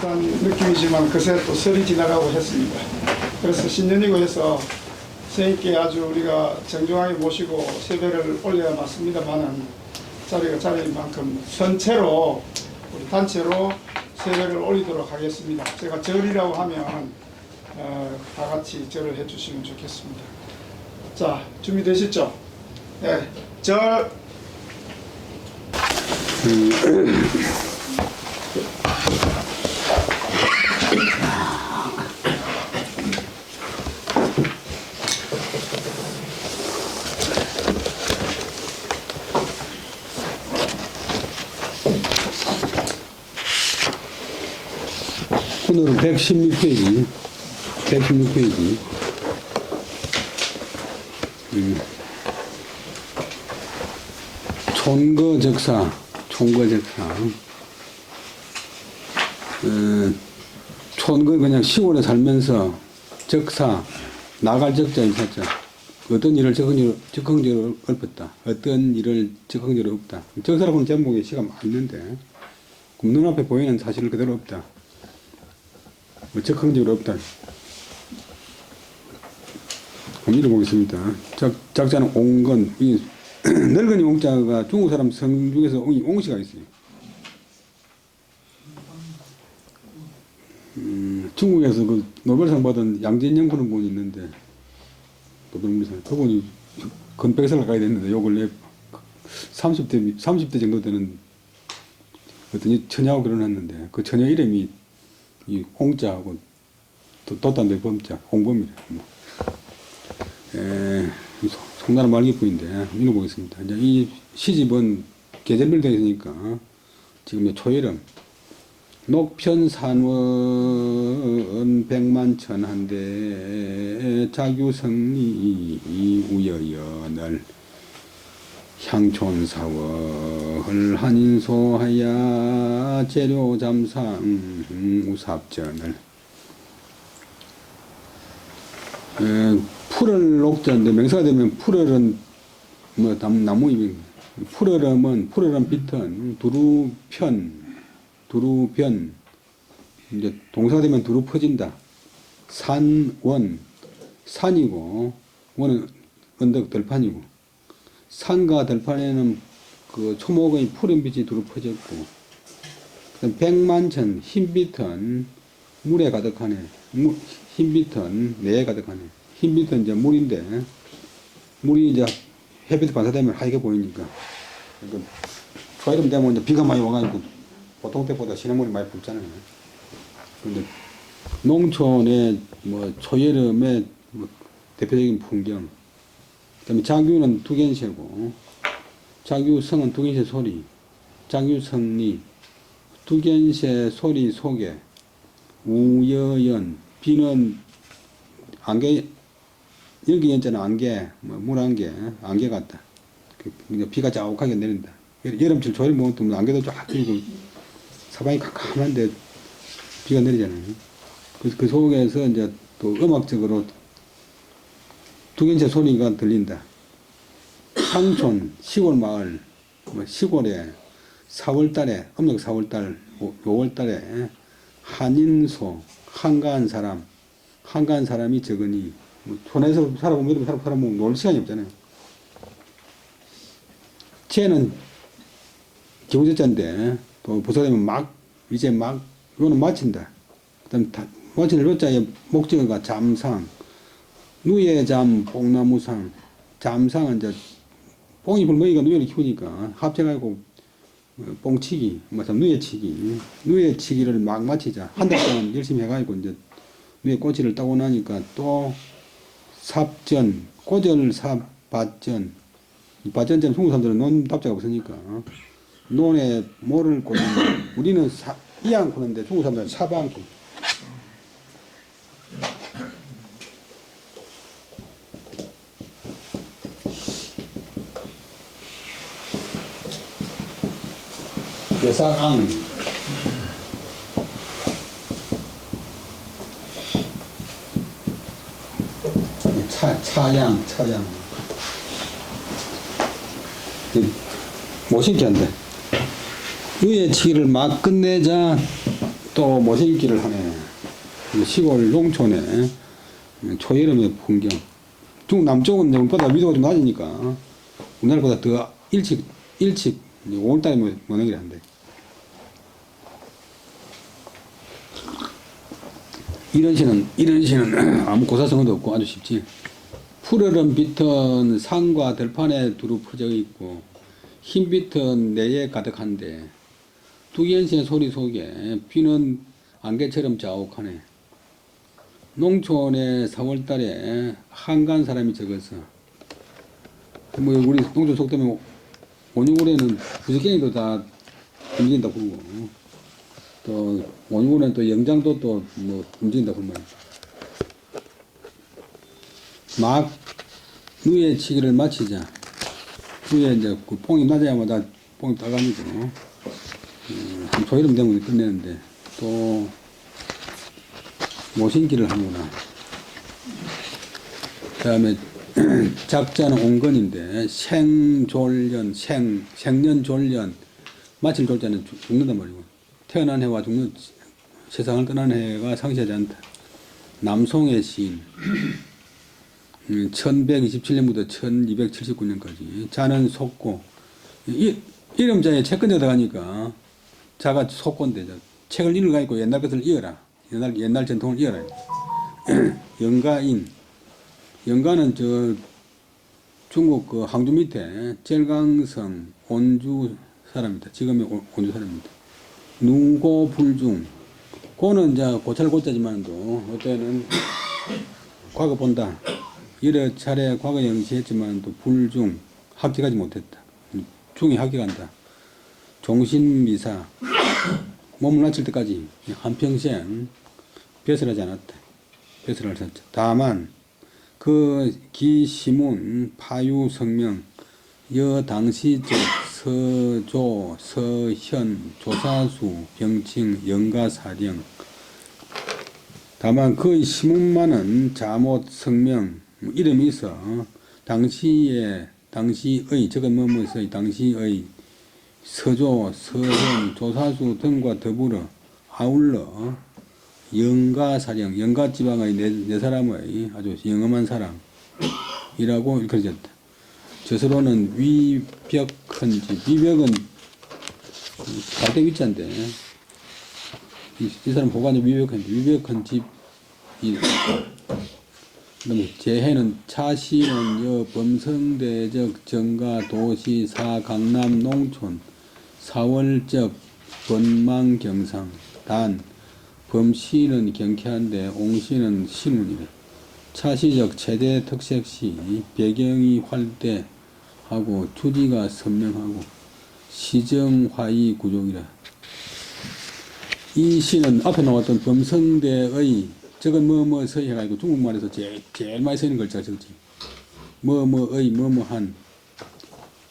비슷한 느낌이지만 그새 또 설이 지나가고 했습니다. 그래서 신년이고 해서 선생님께 아주 우리가 정중하게 모시고 세배를 올려야 맞습니다만은 자리가 자리인 만큼 전체로 우리 단체로 세배를 올리도록 하겠습니다. 제가 절이라고 하면 다 같이 절을 해주시면 좋겠습니다. 자, 준비되셨죠? 네, 절. 오늘은 116페이지. 116페이지. 촌거적사. 촌거 그냥 시골에 살면서 적사, 나갈 적자 있었죠. 어떤 일을 적극적으로 엎었다. 어떤 일을 적극적으로 없다. 적사라고 하는 제목에 시가 많은데 눈앞에 보이는 사실을 그대로 없다. 뭐 적극적으로 없다. 한번 읽어보겠습니다. 작자는 옹건, 이 늙은이 옹자가 중국 사람 성 중에서 옹시가 있어요. 중국에서 그 노벨상 받은 양진영 그런 분이 있는데, 노벨상 그분이 건백상을 가야 됐는데, 요 근래 30대 정도 되는 어떤 처녀하고 결혼했는데, 그 처녀 이름이 이 홍자하고 돛단대 범자, 홍범이래. 송나라 말기꾼인데 읽어보겠습니다. 이제 이 시집은 계절별로 되어 있으니까 지금 초여름 녹편산원 백만천한데 자규성리 우여연을 향촌사월 한인소하야 재료잠상 우삽전을 풀을 녹자인데 명사가 되면 풀을은 뭐 나무 잎이 풀을은 빛은 두루변 이제 동사가 되면 두루 퍼진다. 산원 산이고 원은 언덕 들판이고 산과 들판에는 그 초목의 푸른 빛이 두루 퍼졌고 백만천 흰빛은 물에 가득하네. 흰빛은 내에 가득하네. 흰빛은 이제 물인데 물이 이제 햇빛 반사되면 하얗게 보이니까 초여름 되면 이제 비가 많이 와가지고 보통 때보다 시냇물이 많이 붓잖아요. 근데 농촌의 뭐 초여름의 뭐 대표적인 풍경. 그다음에 자규는 두견새고 자규성은 두견새 소리. 자규성리 두견새 소리 속에 우여연 비는 안개 여기 연자는 안개 뭐 물안개 안개 같다. 비가 자욱하게 내린다. 여름철 조림 먹으면 안개도 쫙 끼고 사방이 캄캄한데 비가 내리잖아요. 그 속에서 이제 또 음악적으로 두견새 소리가 들린다. 상촌 시골 마을 뭐 시골에 4월달에 음력 4월달 5월달에 한인소 한가한 사람이 적으니 뭐 촌에서 살아보면 살아보면 놀 시간이 없잖아요. 쟤는 기호제자인데 또 부사되면 이거는 마친다. 그다음 마치는 로자의 목적어가 잠상 누에잠 뽕나무상 잠상은 이제 뽕이 불먹이가 누에를 키우니까 합쳐가지고 뽕치기 누에치기를 막 마치자. 한 달 동안 열심히 해가지고 이제 누에 꼬치를 따고 나니까 또 삽전 꼬절삽 밭전 밭전전 중국 사람들은 논 답자가 없으니까 논에 모를 꽂는 우리는 이안 코는데 중국 사람들은 사방기 괴사강 차양 모신기한데 누에치기를 막 끝내자 또 모시기를 하네. 시골 농촌의 초여름의 풍경. 중국 남쪽은 우리보다 위도가 좀 낮으니까 우리나라보다 더 일찍 5월달에 모내기를 한대. 이런 시는 아무 고사성어도 없고 아주 쉽지. 푸르른 빛은 산과 들판에 두루 퍼져 있고 흰빛은 내에 가득한데 두기현신의 소리 속에 비는 안개처럼 자욱하네. 농촌에 4월달에 한간 사람이 적어서 뭐 우리 농촌 속되면 5,6월에는 부지깽이도 다 움직인다 부르고 또 5,6월에는 또 영장도 또 뭐 움직인다 부르고 막 누에치기를 마치자. 누에 이제 그 뽕이 낮아야마다 뽕이 따가지고 한 초여름 되면 끝내는데 또 모신기를 하는구나. 그 다음에 작자는 온건인데 생졸년 생년졸년 마칠 졸자는 죽는단 말이고 태어난 해와 죽는 세상을 떠난 해가 상시하지 않다. 남송의 시인 1127년부터 1279년까지 자는 속고 이름자에 채권자 들어가니까 자가 속고인데 책을 읽어가지고 옛날 것을 이어라. 옛날 전통을 이어라. 영가인 영가는 저 중국 그 항주 밑에 젤강성 온주 사람입니다. 지금의 온주 사람입니다. 누고불중 고는 이제 고찰 고자지만도 어때는 과거 본다. 여러 차례 과거 영시했지만도 불중 합격하지 못했다. 중이 합격한다. 종신미사 몸을 낮출 때까지 한평생 벼슬하지 않았다. 벼슬을 했다. 다만 그 기시문 파유성명 여당시적 서조 서현 조사수 병칭 영가사령 다만 그 시문만은 자못 성명 이름이 있어 당시의 저건 뭐뭐서의 당시의 서조 서현 조사수 등과 더불어 아울러 영가사령 영가지방의 네 사람의 아주 영험한 사람이라고 일컬어졌다. 저서로는 위벽헌집 위벽은 갈대 위자인데 이 사람 보관이 위벽헌집 그다음에 제해는 차시는 여 범성대적 정가 도시 사 강남 농촌 사월적 번망경상 단 범시는 경쾌한데 옹시는 신운이래. 차시적 최대 특색시 배경이 활대하고 주지가 선명하고 시정화의 구종이라. 이 시는 앞에 나왔던 범성대의 저건 뭐뭐 서희 해가지고 중국말에서 제일 많이 쓰이는 글자가 저거지. 뭐뭐의 뭐뭐한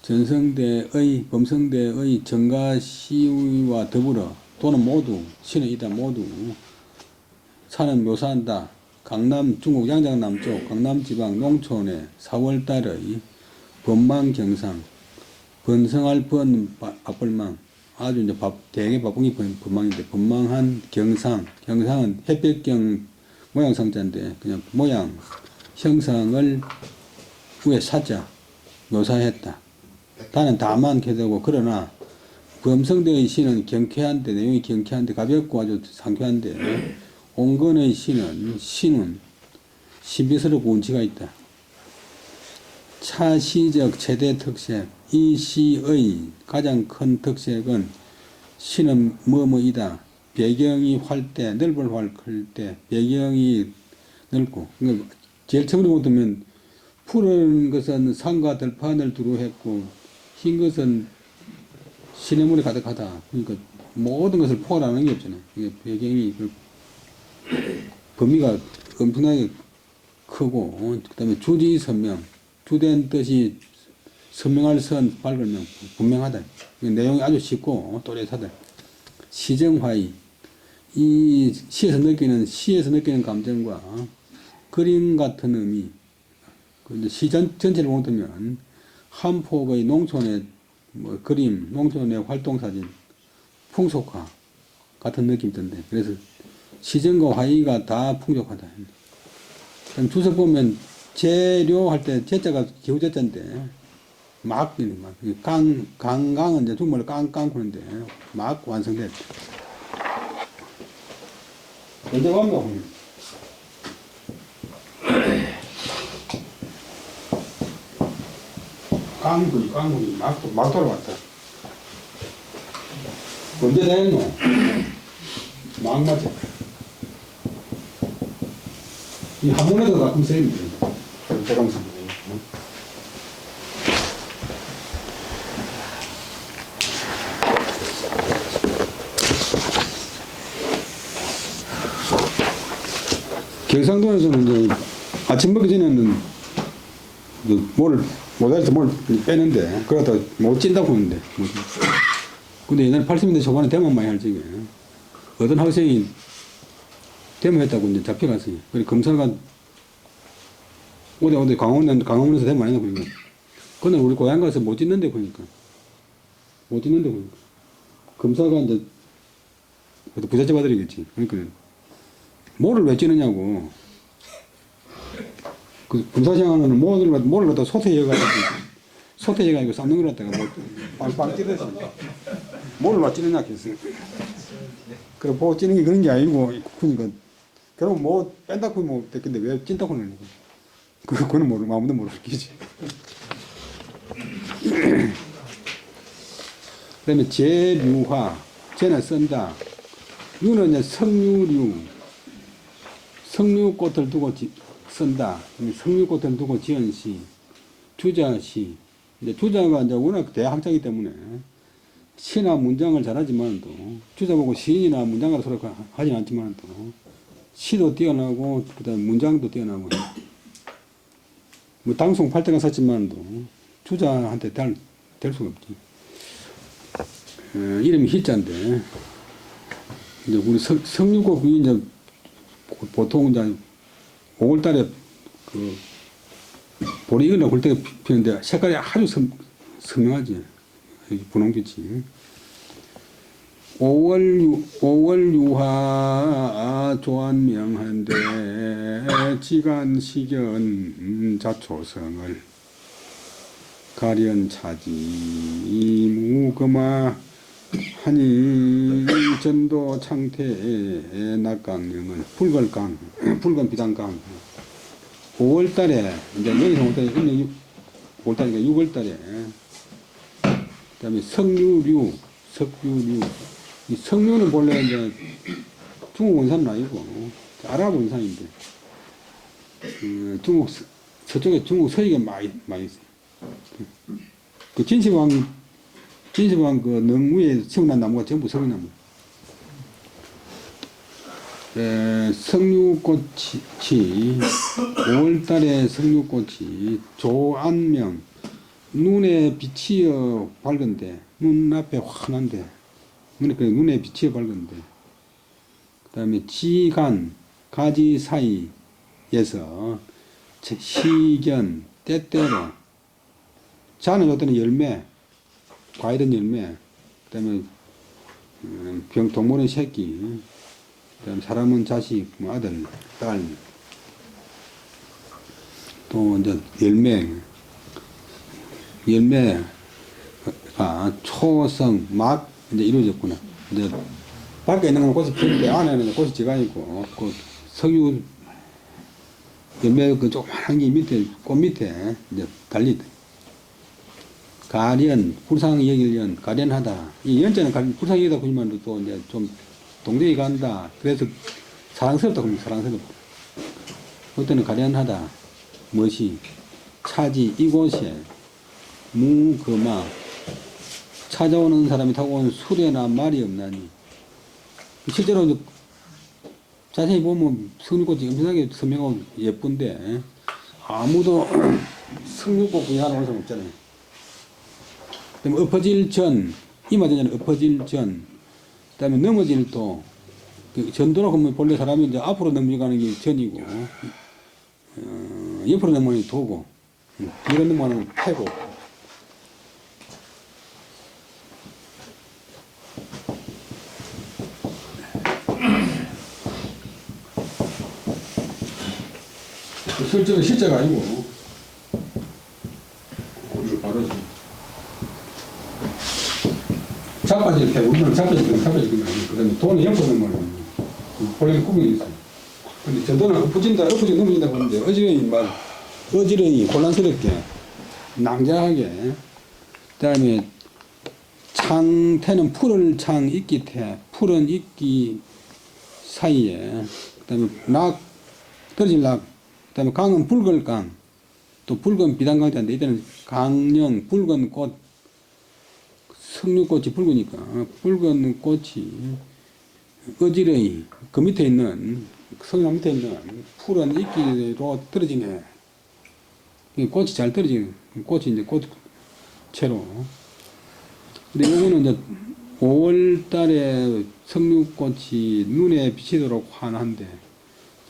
전성대의 범성대의 정가시위와 더불어 도는 모두 시는 이다 모두 산은 묘사한다. 강남 중국 양장 남쪽 강남 지방 농촌의 4월달의 번망경상 번성할 밥벌망 아주 이제 되게 바쁜 게 번망인데 번망한 경상은 햇볕경 모양 상자인데 그냥 모양 형상을 위에 사자 묘사했다. 다는 다만 개되고 그러나 범성대의 시는 경쾌한데 내용이 경쾌한데 가볍고 아주 상쾌한데 온건의 시는 신운 신비스럽고 운치가 있다. 차시적 최대 특색 이 시의 가장 큰 특색은 시는 뭐뭐이다. 배경이 활대 넓을 활클 때 배경이 넓고 그러니까 제일 처음으로 보면 푸른 것은 산과 들판을 두루 했고 흰 것은 시냇물이 가득하다. 그러니까 모든 것을 포괄하는 게 없잖아요. 이게 배경이 범위가 엄청나게 크고 그다음에 주지 선명 주된 뜻이 선명할 선 밝으면 분명하다. 내용이 아주 쉽고 또렷하다. 시정화의 이 시에서 느끼는 감정과 그림 같은 의미. 시 전체를 보면 한 폭의 농촌의 뭐 그림, 농촌의 활동 사진, 풍속화 같은 느낌이 든대. 그래서 시정과 화의가 다 풍족하다. 그럼 주석 보면 재료 할 때 제자가 기후제자인데 막 강은 이제 중국말로 깡깡 구는데 막 완성됐다. 언제 왔나? 깡군이 막 돌아왔다. 언제 됐노? 막 맞아. 이 한문에도 가끔 쓰이는데. 대강상. 경상도에서는 이제 아침 먹기 전에는 모자에서 뭘 빼는데, 그러다 못 찐다고 하는데. 근데 옛날 80년대 초반에 대만 많이 할 적에, 어떤 학생이 대모했다고 이제 잡혀갔어요. 그래서 검사가 어디 강원에서 대모 많이 나고 그러니까. 그날 우리 고향 가서 못 찢는데 보니까. 검사가 이제, 부잣집 아들이겠지. 그러니까. 모를 왜 찌느냐고. 그 검사장은 모를 갖다 소태해가지고 삶는 걸 갖다가 빵빵 찌르지. 모를 왜 찌느냐 했어요. 그래, 보고 찌는 게 그런 게 아니고, 그러니까. 그럼 뭐 뺀다고 뭐 됐겠는데 왜 찐다고 하는 거야. 그거는 아무도 모르겠지. 그 다음에 재류화, 재는 쓴다. 유는 이제 석류꽃을 두고 쓴다. 석류꽃을 두고 지은 시, 주자시. 이제 주자가 이제 워낙 대학자이기 때문에 시나 문장을 잘하지만 또 주자 보고 시인이나 문장가라 소리 하진 않지만 또 시도 뛰어나고 그다음 문장도 뛰어나고 뭐 당송 8대가 샀지만도 주자한테 될 수가 없지. 이름이 희자인데 이제 우리 석류꽃이 이제 보통 이제 5월달에 그 볼이 익으나 볼 때가 피는데 색깔이 아주 선명하지. 분홍빛이. 5월 유화 조안명한데 지간식연 자초성을 가련 차지 무금화 하니 전도 창태 낙강령을 붉은 비단강 5월달에 이제 여기서 5월달이니까 6월달에 그다음에 석류류 이 석류는 본래 이제 중국 원산은 아니고 아랍 원산인데 중국 서쪽에 중국 서쪽에 많이 있어요. 그 진시황 그 능 위에 세워난 나무가 전부 석류나무. 석류꽃이 5월달에 석류꽃이 조안명 눈에 비치어 밝은데 눈앞에 환한데 눈에 비치어 밝은데 그 다음에 지간 가지 사이에서 시견 때때로 자는 어떤 열매 과일은 열매 그 다음에 동물은 새끼 그 다음에 사람은 자식 아들 딸 또 이제 열매가 초성 막 이제 이루어졌구나. 이제 밖에 있는 건 꽃이 피는데 안에는 꽃이 지가 있고 그 석유 열매 그 조그만한 게 밑에 꽃 밑에 이제 달리다. 가련 불상이 여길련 가련하다. 이 연자는 불상이 여기다 보지만 또 이제 좀 동정이 간다. 그래서 사랑스럽다 그러면 사랑스럽다. 그때는 가련하다. 무엇이 차지 이곳에 무금화 찾아오는 사람이 타고 온 수레나 말이 없나니. 실제로 자세히 보면 석류꽃이 엄청나게 선명하고 예쁜데 아무도 석류꽃 구경하러 온 사람 없잖아요. 그다음에 엎어질 전, 이 말이잖아요. 엎어질 전. 그다음에 넘어질 도. 전도라고 하면 본래 사람이 이제 앞으로 넘어가는 게 전이고, 옆으로 넘어가는 게 도고, 뒤로 넘어가는 게 패고. 실제로 실제가 아니고 이거 바로 자빠질 때 우리는 자빠질 때 자빠질 때 그다음에 돈을 엮어놓은 말은 본래 구멍이 있어요. 근데 전도는 엎어진다 넘어진다 그러는데 어지러이 곤란스럽게 낭자하게 그다음에 창태는 푸른 창 이끼 태 푸른 이끼 사이에 그다음에 떨어질 그다음에 강은 붉은 강, 또 붉은 비단강자인데 이때는 강령 붉은 꽃, 석류꽃이 붉으니까 붉은 꽃이 어지러이 그 밑에 있는 석류 밑에 있는 푸른 이끼로 떨어지네. 꽃이 잘 떨어지는 꽃이 이제 꽃채로. 근데 요거는 이제 5월 달에 석류꽃이 눈에 비치도록 환한데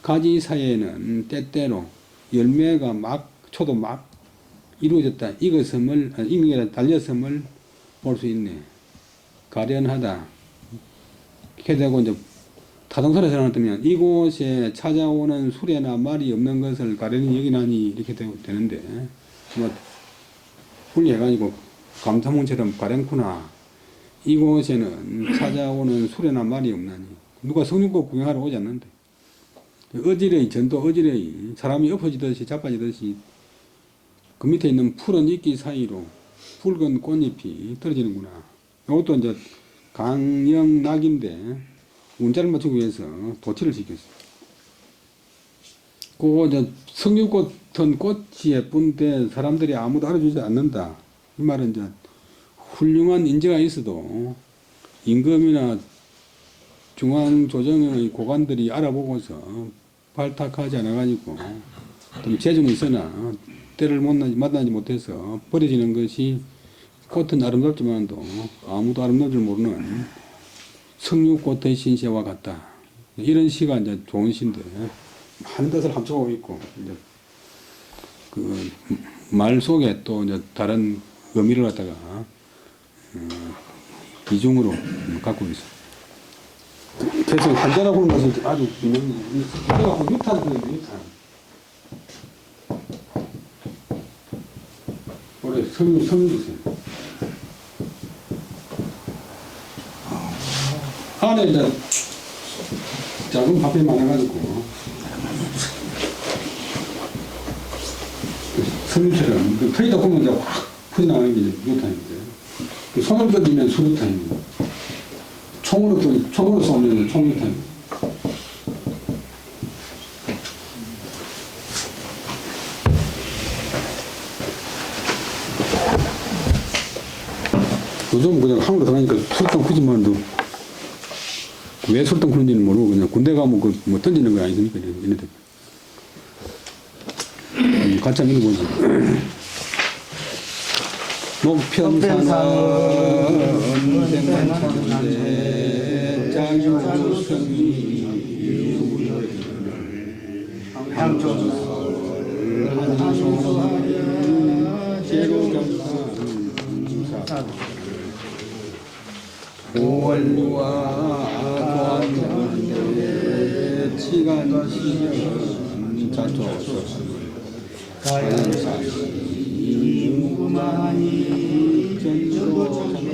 가지 사이에는 때때로 열매가 초도 막 이루어졌다. 익었음을, 익는 달렸음을 볼 수 있네. 가련하다. 이렇게 되고 이제 타동설에서 나왔다면 이곳에 찾아오는 수레나 말이 없는 것을 가련히 여기나니 이렇게 되는데 뭐 분리해가지고 감탄문처럼 가련구나. 이곳에는 찾아오는 수레나 말이 없나니 누가 석류꽃 구경하러 오지 않는데 어지러이 전도 어지러이 사람이 엎어지듯이 자빠지듯이 그 밑에 있는 푸른 이끼 사이로 붉은 꽃잎이 떨어지는구나. 이것도 이제 강영락인데 운자를 맞추기 위해서 도치를 시켰어요. 그 이제 석류꽃은 꽃이 예쁜데 사람들이 아무도 알아주지 않는다. 이 말은 이제 훌륭한 인재가 있어도 임금이나 중앙조정의 고관들이 알아보고서 발탁하지 않아가지고 좀 재정이 있으나 때를 만나지 못해서 버려지는 것이 꽃은 아름답지만도 아무도 아름다울 줄 모르는 석류꽃의 신세와 같다. 이런 시가 이제 좋은 시인데 많은 뜻을 함축하고 있고 이제 그 말 속에 또 이제 다른 의미를 갖다가 이중으로 갖고 있어요. 그래서 한자라고 하는 것은 아주 유명해요. 한자라고 유탄 그래요, 유탄. 올해 성류 주세요. 안에 이제 작은 밥이 많아가지고 성류처럼 터이다 보면 이제 확 퍼져나가는 게 유탄인데 손을 던지면 수류탄입니다. 총으로 쏘면 총류탄입니다. 요즘 그냥 한국으로 들어가니까 술탄 굳이만도 왜 술탄 푸는지는 모르고 그냥 군대 가면 뭐 던지는 거 아니니까 얘네들. 같이 한번 읽어보지. 목편산은 언젠만천대 장유성이 향조설 한소하여 제로경산 오월루와 도안전대 치간시연 자초서 가연사이 무구마니 전조 장대